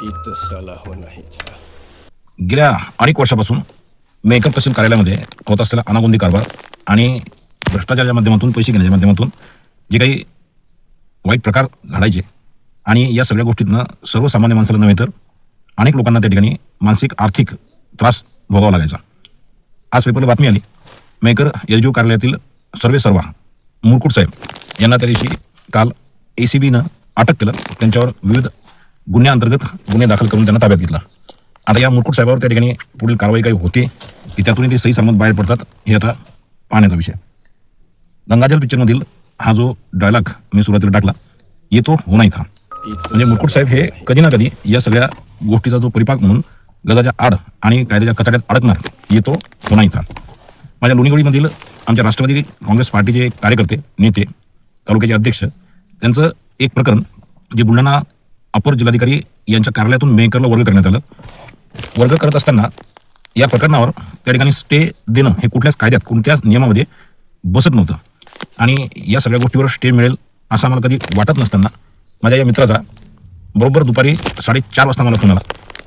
इथं साला हो नाही था. गेल्या अनेक वर्षापासून मेकअप तहसील कार्यालयामध्ये होत असलेला अनागोंदी कारभार आणि भ्रष्टाचाराच्या माध्यमातून पैसे घेण्याच्या माध्यमातून जे काही वाईट प्रकार घडायचे आणि या सगळ्या गोष्टीतनं सर्वसामान्य माणसाला नव्हे तर अनेक लोकांना त्या ठिकाणी मानसिक आर्थिक त्रास भोगावा लागायचा. आज पेपरला बातमी आली, मेकर एस कार्यालयातील सर्वेसर्वा मुरकुट साहेब यांना त्या दिवशी काल ACBनं अटक केलं. त्यांच्यावर विविध गुन्ह्याअंतर्गत गुन्हे दाखल करून त्यांना ताब्यात घेतला. आता या मुरकुट साहेबावर त्या ठिकाणी पुढील कारवाई काही होते की त्यातून ते सही सलामत बाहेर पडतात हे आता पाहण्याचा विषय. गंगाजल पिक्चरमधील हा जो डायलॉग मी सुरुवातीला टाकला, येतो हो नाही था, म्हणजे मुरकुट साहेब हे कधी ना कधी या सगळ्या गोष्टीचा जो परिपाक म्हणून गदाच्या आड आणि कायद्याच्या कचाट्यात अडकणार, येतो हो नाही था. माझ्या लोणीगडीमधील आमच्या राष्ट्रवादी काँग्रेस पार्टीचे कार्यकर्ते, नेते, तालुक्याचे अध्यक्ष, त्यांचं एक प्रकरण जे बुलढाणा अपर जिल्हाधिकारी यांच्या कार्यालयातून मेकरला वर्ग करण्यात आलं. वर्ग करत असताना या प्रकरणावर त्या ठिकाणी स्टे देणं हे कुठल्याच कायद्यात कोणत्याच नियमामध्ये बसत नव्हतं आणि या सगळ्या गोष्टीवर स्टे मिळेल असं आम्हाला कधी वाटत नसताना माझ्या या मित्राचा बरोबर दुपारी 4:30 वाजता मला फोन आला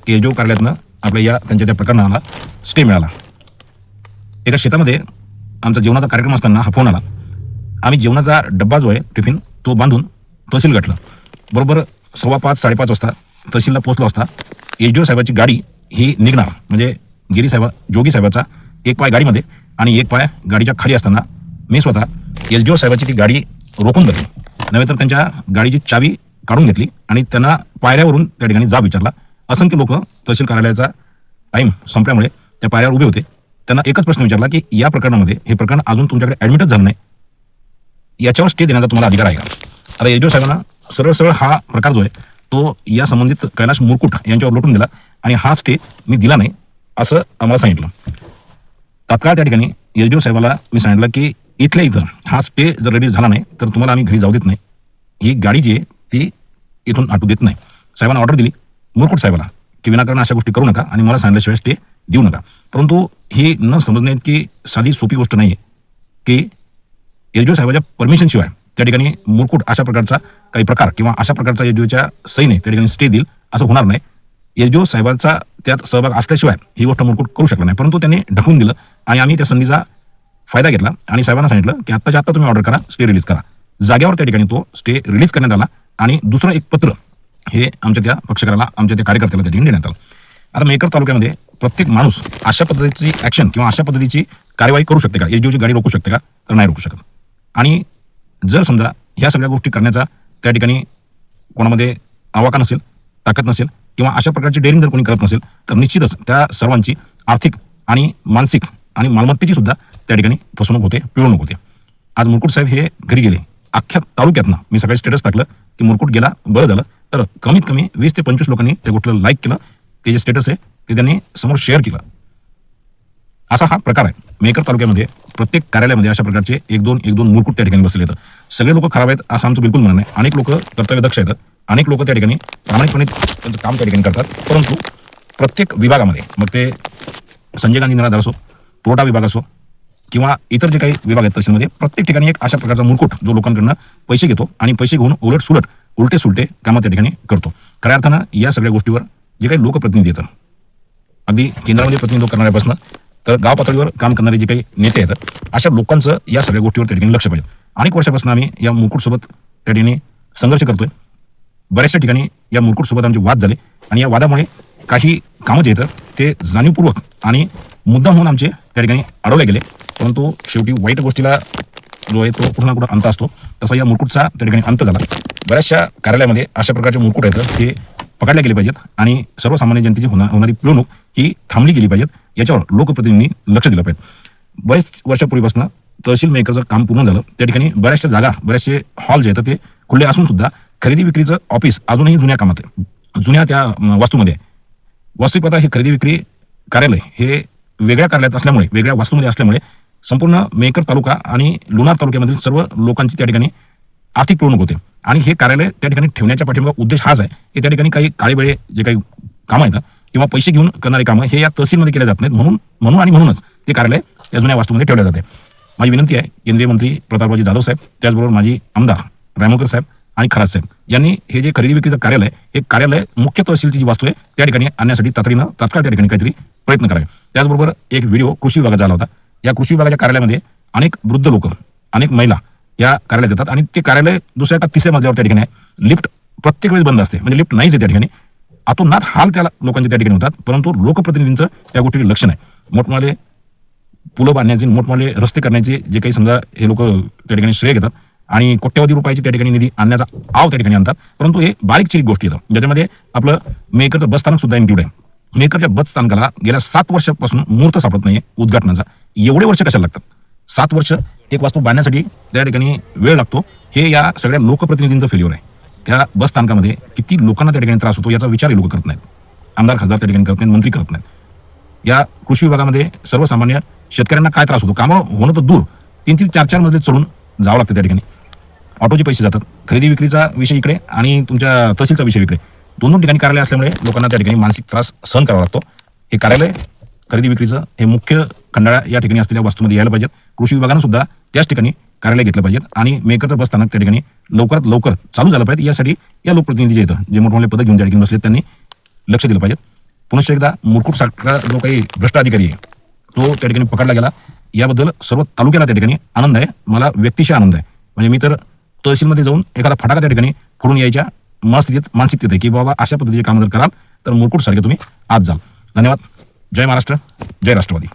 की एजो कार्यालयातनं आपल्या या त्यांच्या त्या प्रकरणाला स्टे मिळाला. एका शेतामध्ये आमचा जेवणाचा कार्यक्रम असताना हा फोन आला. आम्ही जेवणाचा डब्बा जो आहे टिफिन तो बांधून तहसील गाठलं. बरोबर 5:15 5:30 वाजता तहसीलला पोहोचलो असता एसडीओ साहेबाची गाडी ही निघणार, म्हणजे जोगी साहेबाचा एक पाय गाडीमध्ये आणि एक पाय गाडीच्या खाली असताना मी स्वतः एसडीओ साहेबाची ती गाडी रोखून धरली, नव्हे तर त्यांच्या गाडीची चावी काढून घेतली आणि त्यांना पायऱ्यावरून त्या ठिकाणी जाब विचारला. असंख्य लोक तहसील कार्यालयाचा टाईम संपल्यामुळे त्या पायऱ्यावर उभे होते. त्यांना एकच प्रश्न विचारला की या प्रकरणामध्ये हे प्रकरण अजून तुमच्याकडे ॲडमिटच झालं नाही, याच्यावर स्टे देण्याचा तुम्हाला अधिकार आहे का? आता एसडीओ साहेबांना सरळ सरळ हा प्रकार जो आहे तो या संबंधित कैलाश मुरकुट यांच्यावर लोटून दिला आणि हा स्टे मी दिला नाही असं आम्हाला सांगितलं. तात्काळ त्या ठिकाणी एसडीओ साहेबाला मी सांगितलं की इथल्या इथं हा स्टे जर रेडी झाला नाही तर तुम्हाला आम्ही घरी जाऊ देत नाही, ही गाडी जी आहे ती इथून आटू देत नाही. साहेबांना ऑर्डर दिली मुरकुट साहेबाला की विनाकारण अशा गोष्टी करू नका आणि मला सांगितल्याशिवाय स्टे देऊ नका. परंतु ही न समजणे की साधी सोपी गोष्ट नाही आहे की एसडीओ साहेबाच्या परमिशनशिवाय त्या ठिकाणी मुरकुट अशा प्रकारचा काही प्रकार किंवा अशा प्रकारचा एसडीओच्या सहीने त्या ठिकाणी स्टे देईल असं होणार नाही. एसडीओ साहेबांचा त्यात सहभाग असल्याशिवाय ही गोष्ट मुरकुट करू शकला नाही. परंतु त्यांनी ढकलून दिलं आणि आम्ही त्या संधीचा फायदा घेतला आणि साहेबांना सांगितलं की आत्ताच्या आत्ता तुम्ही ऑर्डर करा, स्टे रिलीज करा. जागेवर त्या ठिकाणी तो स्टे रिलीज करण्यात आला आणि दुसरं एक पत्र हे आमच्या त्या पक्षकाराला, आमच्या त्या कार्यकर्त्याला त्या ठिकाणी देण्यात आलं. आता मेकर तालुक्यामध्ये प्रत्येक माणूस अशा पद्धतीची ॲक्शन किंवा अशा पद्धतीची कार्यवाही करू शकते का? एसडीओची गाडी रोखू शकते का? तर नाही रोखू शकत. आणि जर समजा ह्या सगळ्या गोष्टी करण्याचा त्या ठिकाणी कोणामध्ये आवाका नसेल, ताकद नसेल किंवा अशा प्रकारची डेअरिंग जर कोणी करत नसेल तर निश्चितच त्या सर्वांची आर्थिक आणि मानसिक आणि मालमत्तेची सुद्धा त्या ठिकाणी फसवणूक होते, पिळवणूक होते. आज मुरकुट साहेब हे घरी गेले. अख्ख्या तालुक्यातनं मी सकाळी स्टेटस टाकलं की मुरकुट गेला, बरं झालं. तर कमीत कमी 20 ते 25 लोकांनी त्या गोष्टीला लाईक केलं. ते जे स्टेटस आहे ते त्यांनी समोर शेअर केलं. असा हा प्रकार आहे. मेकर तालुक्यामध्ये प्रत्येक कार्यालयामध्ये अशा प्रकारचे एक दोन मुरकुट त्या ठिकाणी बसले आहेत. सगळे लोक खराब आहेत असं आमचं बिलकुल म्हणणं नाही. अनेक लोक कर्तव्यदक्ष आहेत, अनेक लोक त्या ठिकाणी प्रामाणिकपणे त्यांचं काम त्या ठिकाणी करतात. परंतु प्रत्येक विभागामध्ये, मग ते संजय गांधी निराधार असो, पुरवठा विभाग असो किंवा इतर जे काही विभाग आहेत तहसीलमध्ये, प्रत्येक ठिकाणी एक अशा प्रकारचा मुरकुट जो लोकांकडनं पैसे घेतो आणि पैसे घेऊन उलटे सुलटे कामं त्या ठिकाणी करतो. खऱ्या अर्थानं या सगळ्या गोष्टीवर जे काही लोकप्रतिनिधी येतात, अगदी केंद्रामध्ये प्रतिनिधित्व करणाऱ्यापासून तर गाव पातळीवर काम करणारे जे काही नेते आहेत, अशा लोकांचं या सगळ्या गोष्टीवर त्या ठिकाणी लक्ष पाहिजे. अनेक वर्षापासून आम्ही या मुरकुटसोबत त्या ठिकाणी संघर्ष करतोय. बऱ्याचशा ठिकाणी या मुरकुटसोबत आमचे वाद झाले आणि या वादामुळे काही कामं जे आहेत ते जाणीवपूर्वक आणि मुद्दाम होऊन आमचे त्या ठिकाणी अडवले गेले. परंतु शेवटी वाईट गोष्टीला जो आहे तो कुठं ना कुठं अंत असतो. तसा या मुरकुटचा त्या ठिकाणी अंत झाला. बऱ्याचशा कार्यालयामध्ये अशा प्रकारचे मुरकुट आहेत ते पकडले गेले पाहिजेत आणि सर्वसामान्य जनतेची होणारी पिळवणूक ही थांबली गेली पाहिजेत. याच्यावर लोकप्रतिनिधींनी लक्ष दिलं पाहिजे. बरेच वर्षापूर्वीपासून तहसील मेकरचं काम पूर्ण झालं. त्या ठिकाणी बऱ्याचशा जागा, बरेचसे हॉल जे आहेत ते खुले असून सुद्धा खरेदी विक्रीचं ऑफिस अजूनही जुन्या कामात आहे, जुन्या त्या वास्तूमध्ये आहे. वास्तविक पाहता हे खरेदी विक्री कार्यालय हे वेगळ्या कार्यालयात असल्यामुळे, वेगळ्या वास्तूमध्ये असल्यामुळे संपूर्ण मेकर तालुका आणि लोणार तालुक्यामधील सर्व लोकांची त्या ठिकाणी आर्थिक पिळवणूक होते. आणि हे कार्यालय त्या ठिकाणी ठेवण्याच्या पाठीमागे उद्देश हाच आहे की त्या ठिकाणी काही काळेबेळे जे काही कामं आहेत किंवा पैसे घेऊन करणारी कामं हे या तहसीलमध्ये केल्या जात नाहीत. म्हणूनच ते कार्यालय या जुन्या वास्तूमध्ये ठेवले जाते. माझी विनंती आहे केंद्रीय मंत्री प्रतापरावजी जाधव साहेब, त्याचबरोबर माजी आमदार रायमोकर साहेब आणि खरात साहेब यांनी हे जे खरेदी विक्रीचं कार्यालय, हे कार्यालय मुख्य तहसीलची जी वास्तू आहे त्या ठिकाणी आणण्यासाठी तात्काळ त्या ठिकाणी काहीतरी प्रयत्न करावे. त्याचबरोबर एक व्हिडिओ कृषी विभागाचा आला होता. या कृषी विभागाच्या कार्यालयामध्ये अनेक वृद्ध लोक, अनेक महिला या कार्यालयात येतात आणि ते कार्यालय दुसऱ्या का तिसऱ्या मजल्यावर त्या ठिकाणी आहे. लिफ्ट प्रत्येक वेळेस बंद असते, म्हणजे लिफ्ट नाहीच आहे त्या ठिकाणी. आतोनात हाल त्या लोकांचे त्या ठिकाणी होतात, परंतु लोकप्रतिनिधींचं या गोष्टीकडे लक्ष नाही. मोठमोठे पुलं बांधण्याचे, मोठमोठे रस्ते करण्याचे जे काही समजा हे लोक त्या ठिकाणी श्रेय घेतात आणि कोट्यवधी रुपयाची त्या ठिकाणी निधी आणण्याचा आव त्या ठिकाणी आणतात, परंतु हे बारीक चिरीक गोष्टी येतात. ज्याच्यामध्ये आपलं मेकरचं बस स्थानक सुद्धा इन्क्लूड आहे. मेकरच्या बस स्थानकाला गेल्या 7 वर्षापासून मुहूर्त सापडत नाहीये उद्घाटनाचा. एवढे वर्ष कशाला लागतात? 7 वर्ष एक वास्तू बांधण्यासाठी त्या ठिकाणी वेळ लागतो. हे या सगळ्या लोकप्रतिनिधींचं फेल्युअर आहे. त्या बस स्थानकामध्ये किती लोकांना त्या ठिकाणी त्रास होतो याचा विचार हे लोक करत नाहीत. आमदार खासदार त्या ठिकाणी करत नाहीत, मंत्री करत नाहीत. या कृषी विभागामध्ये सर्वसामान्य शेतकऱ्यांना काय त्रास होतो? कामं होणं तर दूर, 3-3, 4-4 मजले चढून जावं लागतं त्या ठिकाणी. ऑटोचे पैसे जातात, खरेदी विक्रीचा विषय इकडे आणि तुमच्या तहसीलचा विषय इकडे. दोन ठिकाणी कार्यालय असल्यामुळे लोकांना त्या ठिकाणी मानसिक त्रास सहन करावा लागतो. हे कार्यालय खरेदी विक्रीचं हे मुख्य खंडाळा या ठिकाणी असलेल्या वास्तूमध्ये यायला पाहिजेत. कृषी विभागानं सुद्धा त्याच ठिकाणी कार्यालय घेतलं पाहिजेत आणि मेकरचं बस स्थानक त्या ठिकाणी लवकरात लवकर चालू झालं पाहिजे. यासाठी या लोकप्रतिनिधी जे येतं, जे मोठमोठे पदक घेऊन त्या ठिकाणी बसलेत, त्यांनी लक्ष दिलं पाहिजे. पुनश्च एकदा मुरकुट सारखा जो काही भ्रष्ट अधिकारी आहे तो त्या ठिकाणी पकडला गेला, याबद्दल सर्व तालुक्याला त्या ठिकाणी आनंद आहे. मला व्यक्तिशः आनंद आहे. म्हणजे मी तर तहसीलमध्ये जाऊन एखादा फटाका त्या ठिकाणी फोडून यायच्या मानसिकतेत आहे की बाबा अशा पद्धतीचे कामं जर कराल तर मुरकुट सारखे तुम्ही आज जाल. धन्यवाद. जय महाराष्ट्र, जय राष्ट्रवादी.